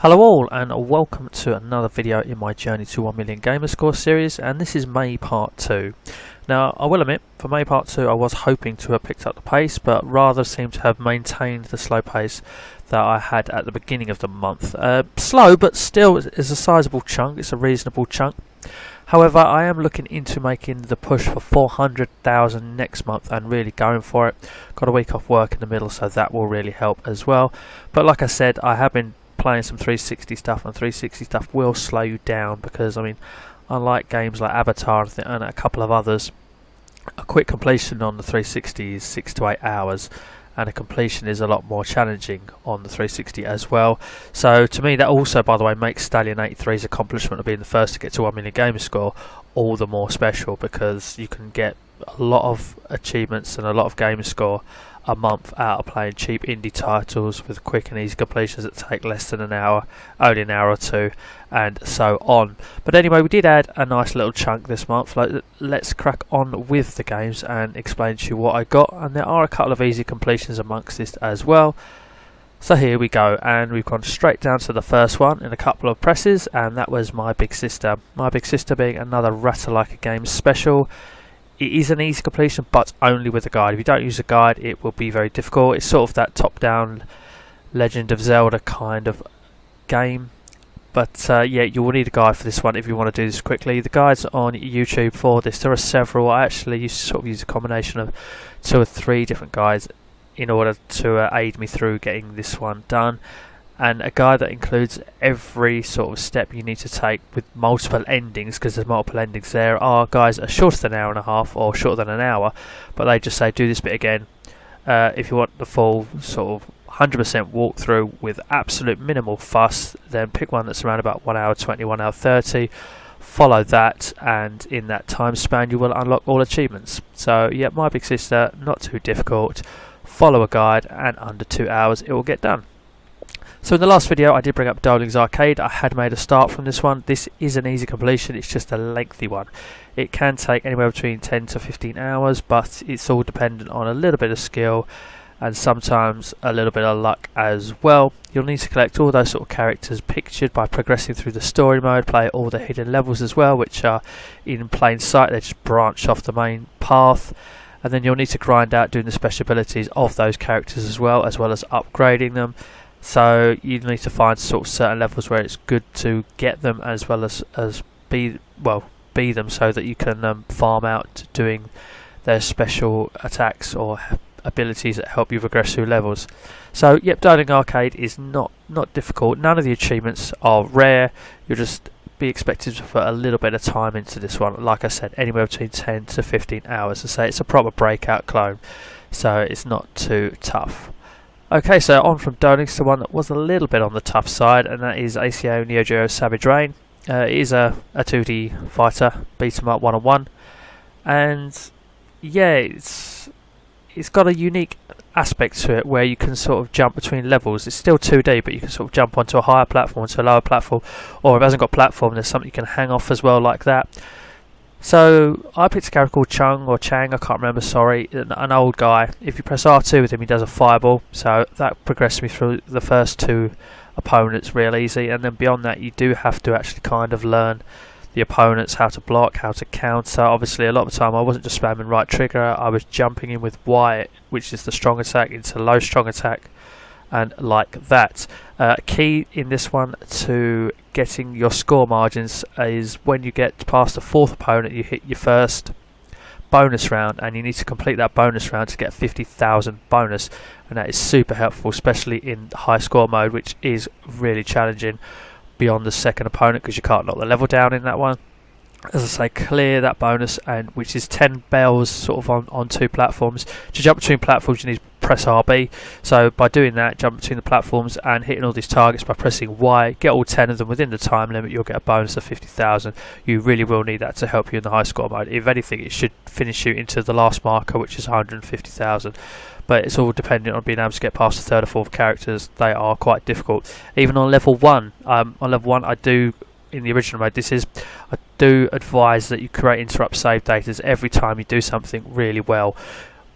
Hello all and welcome to another video in my Journey to 1 Million Gamerscore series, and this is May Part 2. Now I will admit, for May Part 2 I was hoping to have picked up the pace, but rather seem to have maintained the slow pace that I had at the beginning of the month. Slow, but still is a sizable chunk, it's a reasonable chunk. However, I am looking into making the push for 400,000 next month and really going for it. Got a week off work in the middle, so that will really help as well. But like I said, I have been playing some 360 stuff, and 360 stuff will slow you down because, I mean, unlike games like Avatar and a couple of others, a quick completion on the 360 is 6 to 8 hours, and a completion is a lot more challenging on the 360 as well. So to me that also, by the way, makes Stallion 83's accomplishment of being the first to get to 1 million gamer score all the more special, because you can get a lot of achievements and a lot of gamer score a month out of playing cheap indie titles with quick and easy completions that take less than an hour, only an hour or two, and so on. But anyway, we did add a nice little chunk this month. Let's crack on with the games and explain to you what I got, and there are a couple of easy completions amongst this as well. So here we go, and we've gone straight down to the first one in a couple of presses, and that was My Big Sister. My Big Sister being another Ratter Like a Game special. It is an easy completion, but only with a guide. If you don't use a guide, it will be very difficult. It's sort of that top-down Legend of Zelda kind of game. But yeah, you will need a guide for this one if you want to do this quickly. The guides on YouTube for this, there are several. I actually used to sort of use a combination of 2 or 3 different guides in order to aid me through getting this one done. And a guide that includes every sort of step you need to take with multiple endings, because there's multiple endings. There are guides that are shorter than an hour and a half or shorter than an hour, but they just say do this bit again. If you want the full sort of 100% walkthrough with absolute minimal fuss, then pick one that's around about 1 hour 20, 1 hour 30. Follow that, and in that time span you will unlock all achievements. So yeah, My Big Sister, not too difficult. Follow a guide and under 2 hours it will get done. So in the last video I did bring up Doling's Arcade. I had made a start from this one. This is an easy completion, it's just a lengthy one. It can take anywhere between 10 to 15 hours, but it's all dependent on a little bit of skill and sometimes a little bit of luck as well. You'll need to collect all those sort of characters pictured by progressing through the story mode, play all the hidden levels as well, which are in plain sight, they just branch off the main path. And then you'll need to grind out doing the special abilities of those characters as well as upgrading them. So you need to find sort of certain levels where it's good to get them, as well as be them, so that you can farm out doing their special attacks or abilities that help you progress through levels. So yep, Doling Arcade is not difficult. None of the achievements are rare. You'll just be expected to put a little bit of time into this one. Like I said, anywhere between 10 to 15 hours. To say it's a proper breakout clone, so it's not too tough. Okay, so on from Doling's to one that was a little bit on the tough side, and that is ACO Neo Geo Savage Rain. It is a 2D fighter, beat 'em up 1-on-1, and yeah, it's got a unique aspect to it where you can sort of jump between levels. It's still 2D, but you can sort of jump onto a higher platform, onto a lower platform, or if it hasn't got platform, there's something you can hang off as well, like that. So I picked a character called Chung or Chang, I can't remember, sorry, an old guy. If you press R2 with him, he does a fireball, so that progressed me through the first 2 opponents real easy, and then beyond that you do have to actually kind of learn the opponents, how to block, how to counter. Obviously a lot of the time I wasn't just spamming right trigger, I was jumping in with Y, which is the strong attack, into low strong attack, and like that. Key in this one to getting your score margins is when you get past the 4th opponent, you hit your first bonus round, and you need to complete that bonus round to get 50,000 bonus, and that is super helpful, especially in high score mode, which is really challenging beyond the 2nd opponent because you can't knock the level down in that one. As I say, clear that bonus, and which is 10 bells sort of on 2 platforms. To jump between platforms you need to press RB, so by doing that, jump between the platforms and hitting all these targets by pressing Y, get all 10 of them within the time limit, you'll get a bonus of 50,000. You really will need that to help you in the high score mode. If anything, it should finish you into the last marker, which is 150,000. But it's all dependent on being able to get past the 3rd or 4th characters. They are quite difficult. Even on level 1, I do, in the original mode I do advise that you create interrupt save datas every time you do something really well.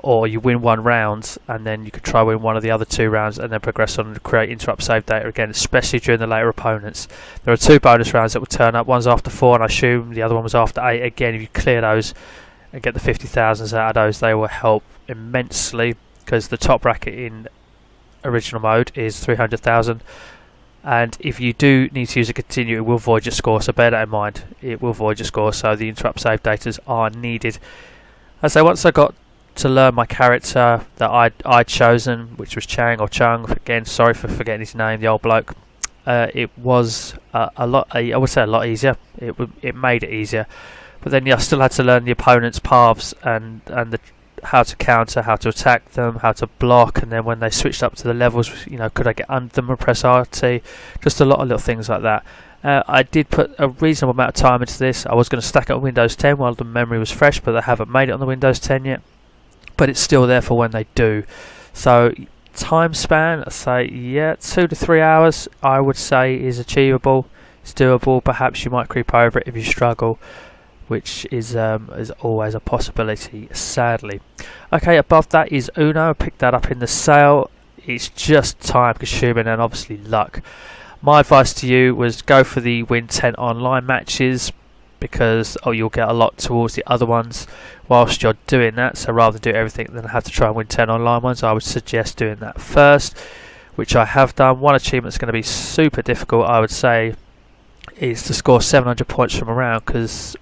or you win one round and then you could try win one of the other 2 rounds and then progress on and create interrupt save data again, especially during the later opponents. There are 2 bonus rounds that will turn up. One's after 4 and I assume the other one was after 8. Again, if you clear those and get the 50,000s out of those, they will help immensely, because the top bracket in original mode is 300,000, and if you do need to use a continue, it will void your score, so bear that in mind. It will void your score, so the interrupt save datas are needed. As I once I got to learn my character that I'd chosen, which was Chang or Chung, again sorry for forgetting his name, the old bloke, it was a lot, I would say a lot easier. It made it easier, but then I still had to learn the opponent's paths and how to counter, how to attack them, how to block, and then when they switched up to the levels, could I get under them and press RT? Just a lot of little things like that. I did put a reasonable amount of time into this. I was going to stack it on Windows 10 while the memory was fresh, but I haven't made it on the Windows 10 yet. But it's still there for when they do. So time span, I say 2 to 3 hours I would say is achievable. It's doable. Perhaps you might creep over it if you struggle, which is always a possibility, sadly. Okay, above that is Uno. I picked that up in the sale. It's just time consuming and obviously luck. My advice to you was go for the win 10 online matches, because you'll get a lot towards the other ones whilst you're doing that. So rather than do everything than have to try and win 10 online ones, I would suggest doing that first, which I have done. One achievement that's going to be super difficult, I would say, is to score 700 points from a round, because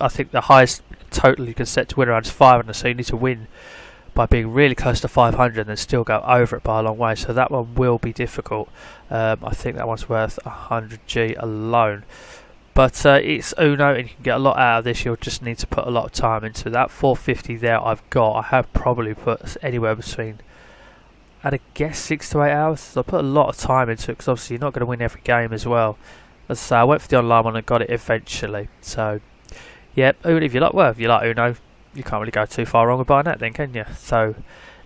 I think the highest total you can set to win around is 500, so you need to win by being really close to 500 and then still go over it by a long way. So that one will be difficult. I think that one's worth 100G alone. But it's Uno and you can get a lot out of this. You'll just need to put a lot of time into that. 450 there I've got. I have probably put anywhere between, I'd guess 6 to 8 hours. So I put a lot of time into it, because obviously you're not going to win every game as well. As I say, I went for the online one and got it eventually. So yeah, if you like Uno, you can't really go too far wrong with buying that then, can you? So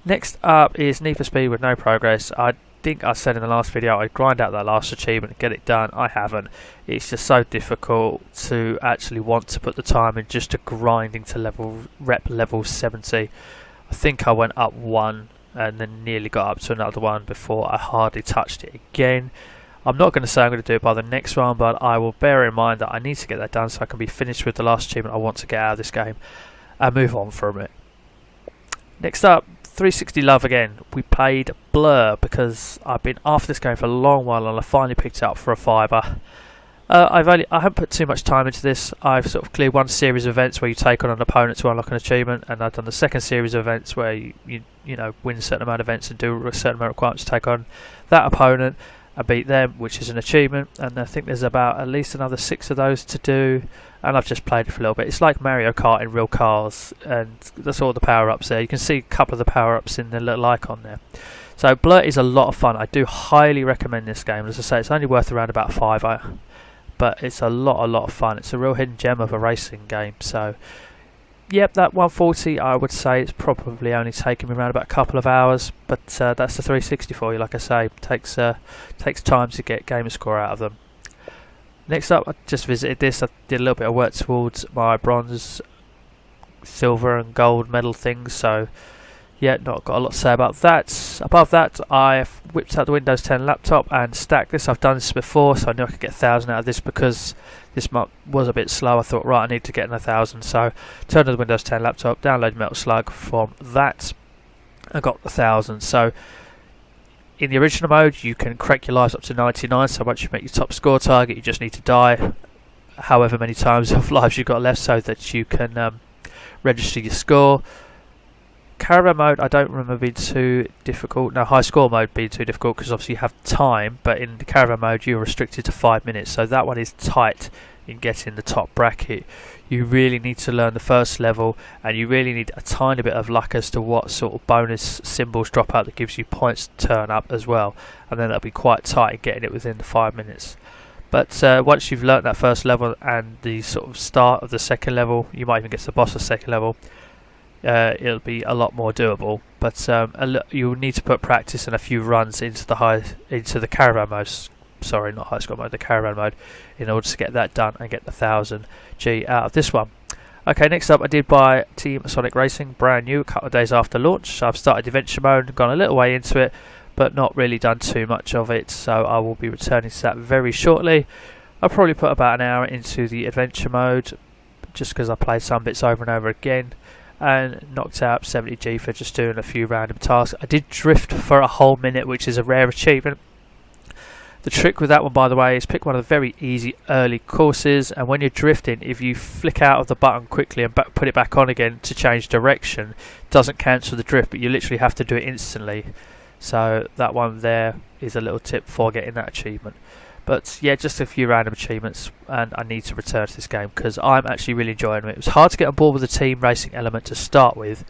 next up is Need for Speed with no progress. I think I said in the last video I'd grind out that last achievement and get it done. I haven't. It's just so difficult to actually want to put the time in just to grinding to rep level 70. I think I went up 1 and then nearly got up to another one before I hardly touched it again. I'm not going to say I'm going to do it by the next one, but I will bear in mind that I need to get that done so I can be finished with the last achievement I want to get out of this game and move on from it. Next up, 360 Love again. We played Blur because I've been after this game for a long while and I finally picked it up for a $5. I haven't put too much time into this. I've sort of cleared one series of events where you take on an opponent to unlock an achievement, and I've done the second series of events where you win a certain amount of events and do a certain amount of requirements to take on that opponent and beat them, which is an achievement. And I think there's about at least another 6 of those to do, and I've just played it for a little bit. It's like Mario Kart in real cars, and that's all the power-ups there. You can see a couple of the power-ups in the little icon there. So Blur is a lot of fun. I do highly recommend this game. As I say, it's only worth around about $5, but it's a lot of fun. It's a real hidden gem of a racing game. So yep, that 140 I would say it's probably only taken me around about a couple of hours, but that's the 360 for you. Like I say, takes time to get Gamerscore out of them. Next up, I just visited this. I did a little bit of work towards my bronze, silver and gold medal things, so yeah, not got a lot to say about that. Above that, I've whipped out the Windows 10 laptop and stacked this. I've done this before, so I knew I could get 1,000 out of this because this was a bit slow. I thought, right, I need to get an 1,000, so turned on the Windows 10 laptop, downloaded Metal Slug from that, and got the 1,000. So in the original mode, you can crank your lives up to 99, so once you make your top score target, you just need to die however many times of lives you've got left so that you can register your score. Caravan mode I don't remember being too difficult. No, high score mode being too difficult because obviously you have time, but in the caravan mode you're restricted to 5 minutes, so that one is tight in getting the top bracket. You really need to learn the first level, and you really need a tiny bit of luck as to what sort of bonus symbols drop out that gives you points to turn up as well, and then that'll be quite tight in getting it within the 5 minutes. But once you've learnt that first level and the sort of start of the second level, you might even get to the boss of the second level, it'll be a lot more doable. But you'll need to put practice and a few runs into the caravan mode. Sorry, not high score mode, the caravan mode, in order to get that done and get the 1,000 G out of this one. Okay, next up I did buy Team Sonic Racing, brand new, a couple of days after launch. So I've started adventure mode, gone a little way into it, but not really done too much of it, so I will be returning to that very shortly. I'll probably put about an hour into the adventure mode, just because I played some bits over and over again, and knocked out 70G for just doing a few random tasks. I did drift for a whole minute, which is a rare achievement. The trick with that one, by the way, is pick one of the very easy early courses, and when you're drifting, if you flick out of the button quickly and put it back on again to change direction, it doesn't cancel the drift, but you literally have to do it instantly. So that one there is a little tip for getting that achievement. But yeah, just a few random achievements, and I need to return to this game because I'm actually really enjoying it. It was hard to get on board with the team racing element to start with,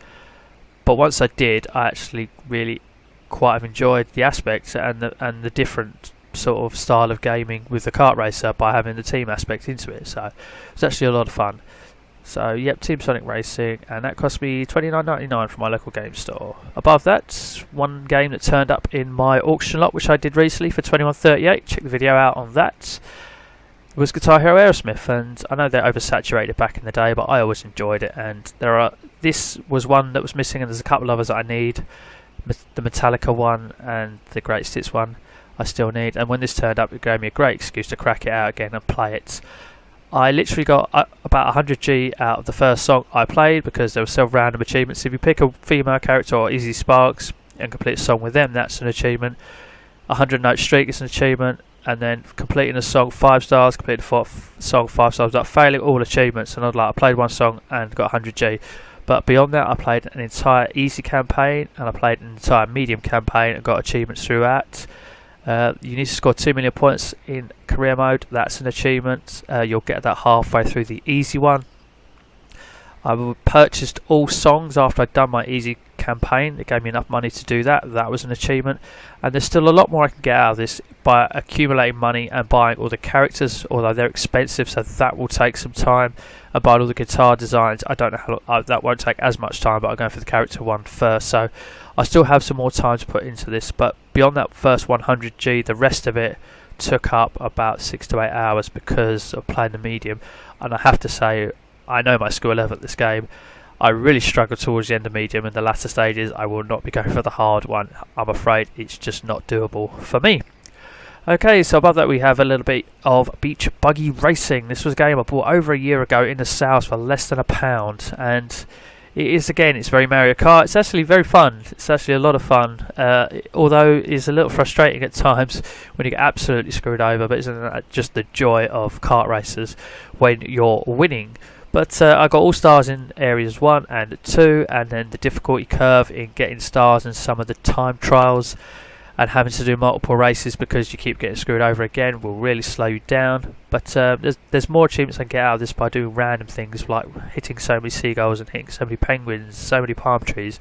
but once I did, I actually really quite have enjoyed the aspects and the different sort of style of gaming with the kart racer by having the team aspect into it. So it's actually a lot of fun. So yep, Team Sonic Racing, and that cost me $29.99 from my local game store. Above that, one game that turned up in my auction lot, which I did recently for $21.38. Check the video out on that. It was Guitar Hero Aerosmith, and I know they're oversaturated back in the day, but I always enjoyed it. And this was one that was missing, and there's a couple others that I need. The Metallica one and the Greatest Hits one I still need, and when this turned up, it gave me a great excuse to crack it out again and play it. I literally got about 100G out of the first song I played because there were several random achievements. If you pick a female character or Easy Sparks and complete a song with them, that's an achievement. 100 note streak is an achievement, and then completing a song 5 stars, completing a song 5 stars, like failing all achievements. And I played one song and got 100G. But beyond that, I played an entire easy campaign and I played an entire medium campaign and got achievements throughout. You need to score 2 million points in career mode. That's an achievement. You'll get that halfway through the easy one. I purchased all songs after I'd done my easy campaign. It gave me enough money to do that. That was an achievement. And there's still a lot more I can get out of this by accumulating money and buying all the characters, although they're expensive, so that will take some time. And buying all the guitar designs, I don't know how long, that won't take as much time, but I'm going for the character one first. So I still have some more time to put into this, but beyond that first 100G, the rest of it took up about 6 to 8 hours because of playing the medium. And I have to say, I know my skill level at this game. I really struggled towards the end of medium. In the latter stages, I will not be going for the hard one. I'm afraid it's just not doable for me. Okay, so above that we have a little bit of Beach Buggy Racing. This was a game I bought over a year ago in the sales for less than £1, and it is, again, it's very Mario Kart. It's actually very fun. It's actually a lot of fun, although it's a little frustrating at times when you get absolutely screwed over, but isn't that just the joy of kart racers when you're winning? But I got all stars in areas 1 and 2, and then the difficulty curve in getting stars in some of the time trials and having to do multiple races because you keep getting screwed over again will really slow you down. But there's more achievements I can get out of this by doing random things like hitting so many seagulls and hitting so many penguins, so many palm trees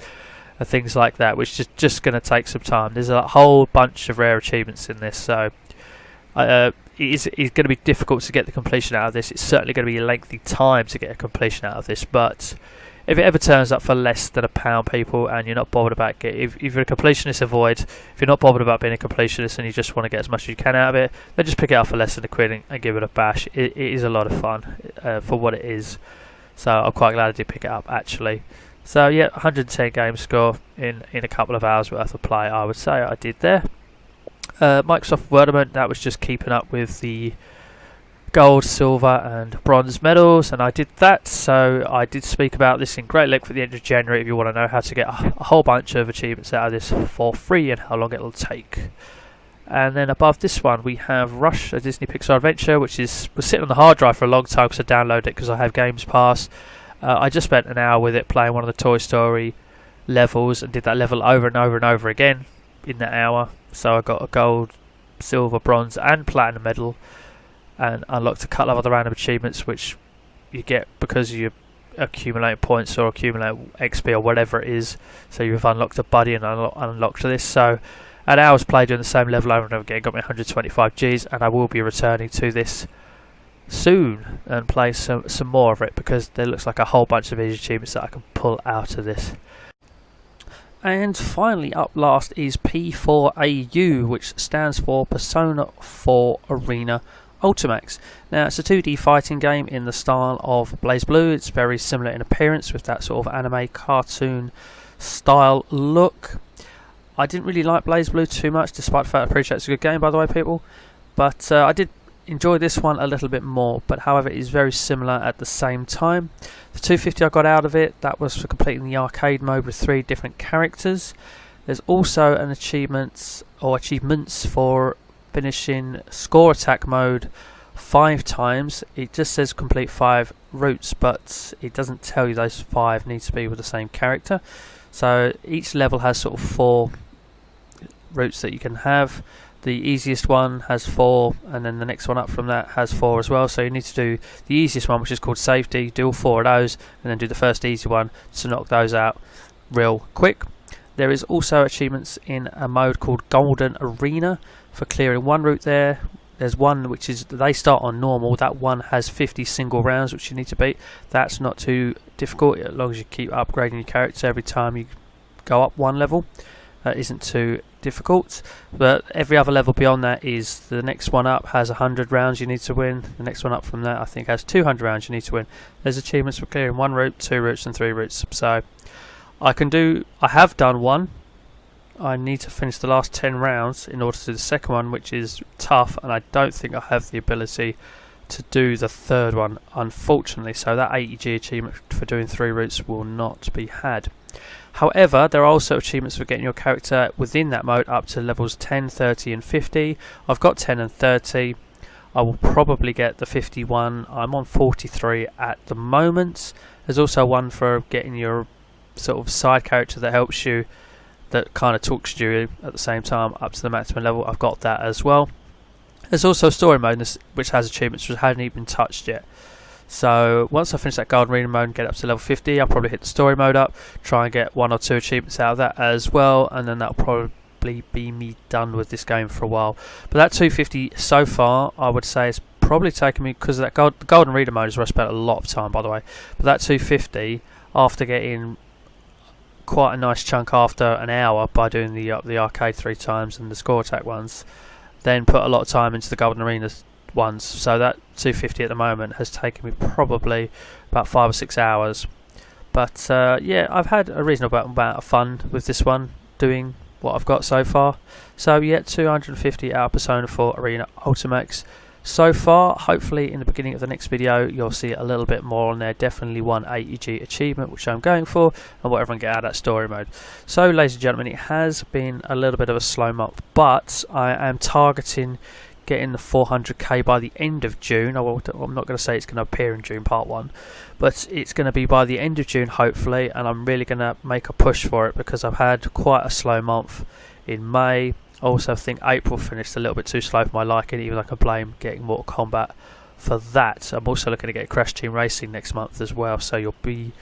and things like that, which is just going to take some time. There's a whole bunch of rare achievements in this, so it's going to be difficult to get the completion out of this. It's certainly going to be a lengthy time to get a completion out of this, but if it ever turns up for less than £1, people, and you're not bothered about if you're a completionist, avoid. If you're not bothered about being a completionist and you just want to get as much as you can out of it, then just pick it up for less than £1 and give it a bash. It is a lot of fun for what it is. So I'm quite glad I did pick it up, actually. So yeah, 110 game score in a couple of hours worth of play, I would say I did there. Microsoft Wordament, that was just keeping up with the gold, silver and bronze medals, and I did that. So I did speak about this in great length at the end of January if you want to know how to get a whole bunch of achievements out of this for free and how long it'll take. And then above this one we have Rush, a Disney Pixar adventure, which was sitting on the hard drive for a long time because I downloaded it because I have Games Pass. I just spent an hour with it playing one of the Toy Story levels and did that level over and over and over again in that hour. So I got a gold, silver, bronze and platinum medal, and unlocked a couple of other random achievements which you get because you accumulate points or accumulate XP or whatever it is. So you've unlocked a buddy and unlocked this. So an hour's played doing the same level over and over again got me 125 Gs, and I will be returning to this soon and play some more of it because there looks like a whole bunch of these achievements that I can pull out of this. And finally up last is P4AU, which stands for Persona 4 Arena Ultimax. Now it's a 2D fighting game in the style of BlazBlue. It's very similar in appearance with that sort of anime cartoon style look. I didn't really like BlazBlue too much, despite the fact I appreciate it's a good game, by the way, people. But I did enjoy this one a little bit more, but however it is very similar at the same time. The 250 I got out of it, that was for completing the arcade mode with 3 different characters. There's also an achievements for finishing score attack mode 5 times. It just says complete 5 routes, but it doesn't tell you those 5 need to be with the same character. So each level has sort of 4 routes that you can have. The easiest one has 4, and then the next one up from that has 4 as well. So you need to do the easiest one, which is called safety, do all 4 of those, and then do the first easy one to knock those out real quick. There is also achievements in a mode called Golden Arena for clearing one route there. There's one which is, they start on normal, that one has 50 single rounds which you need to beat. That's not too difficult as long as you keep upgrading your character every time you go up one level. That isn't too difficult, but every other level beyond that is, the next one up has 100 rounds you need to win, the next one up from that I think has 200 rounds you need to win. There's achievements for clearing 1 route, 2 routes and 3 routes. So I have done one. I need to finish the last 10 rounds in order to do the second one, which is tough, and I don't think I have the ability to do the third one, unfortunately. So that 80G achievement for doing 3 routes will not be had. However, there are also achievements for getting your character within that mode up to levels 10, 30 and 50. I've got 10 and 30. I will probably get the 51. I'm on 43 at the moment. There's also one for getting your sort of side character that helps you, that kind of talks to you at the same time, up to the maximum level. I've got that as well. There's also a story mode which has achievements which hadn't even touched yet. So once I finish that Golden Arena mode and get up to level 50, I'll probably hit the story mode up, try and get 1 or 2 achievements out of that as well, and then that'll probably be me done with this game for a while. But that 250 so far, I would say, it's probably taken me, because that Golden Arena mode is where I spent a lot of time, by the way. But that 250, after getting quite a nice chunk after an hour by doing the arcade 3 times and the score attack ones, then put a lot of time into the Golden Arena ones. So that 250 at the moment has taken me probably about 5 or 6 hours. But yeah, I've had a reasonable amount of fun with this one, doing what I've got so far. So yeah, 250 out of Persona 4 Arena Ultimax so far. Hopefully in the beginning of the next video you'll see a little bit more on there. Definitely one 80G achievement which I'm going for, and what everyone get out of that story mode. So ladies and gentlemen, it has been a little bit of a slow month, but I am targeting getting the 400k by the end of June. I'm not going to say it's going to appear in June part 1, but it's going to be by the end of June hopefully, and I'm really going to make a push for it because I've had quite a slow month in May. I also think April finished a little bit too slow for my liking, even though I can blame getting Mortal Kombat for that. I'm also looking to get Crash Team Racing next month as well, so you'll be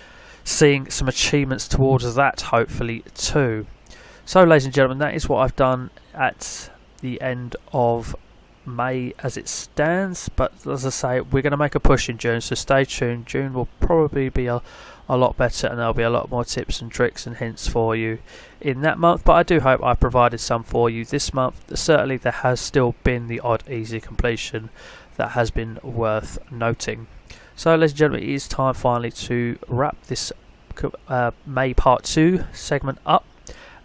seeing some achievements towards that hopefully too. So ladies and gentlemen, that is what I've done at the end of May as it stands, but as I say, we're going to make a push in June, so stay tuned. June will probably be a lot better, and there'll be a lot more tips and tricks and hints for you in that month, but I do hope I provided some for you this month. Certainly there has still been the odd easy completion that has been worth noting. So ladies and gentlemen, it is time finally to wrap this May part 2 segment up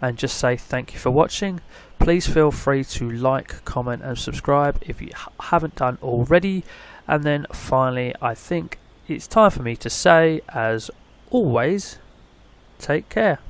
and just say thank you for watching. Please feel free to like, comment and subscribe if you haven't done already. And then finally, I think it's time for me to say, as always, take care.